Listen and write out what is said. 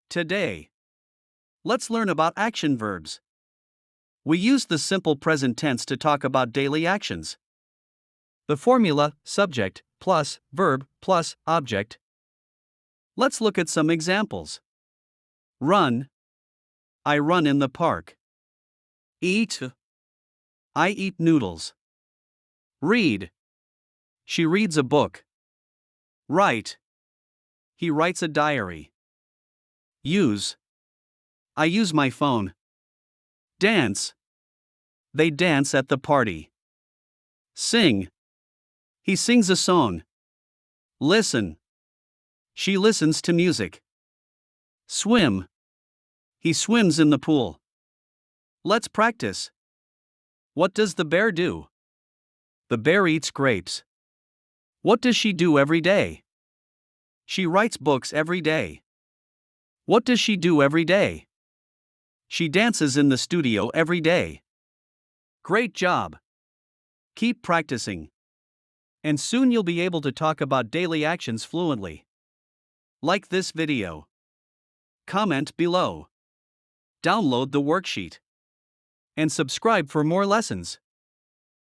Today, let's learn about action verbs. We use the simple present tense to talk about daily actions. The formula, subject, plus, verb, plus, object. Let's look at some examples. Run. I run in the park. Eat. I eat noodles. Read. She reads a book. Write. He writes a diary. Use. I use my phone. Dance. They dance at the party. Sing. He sings a song. Listen. She listens to music. Swim. He swims in the pool. Let's practice. What does the bear do? The bear eats grapes. What does she do every day? She writes books every day. What does she do every day? She dances in the studio every day. Great job! Keep practicing. And soon you'll be able to talk about daily actions fluently. Like this video. Comment below. Download the worksheet. And subscribe for more lessons.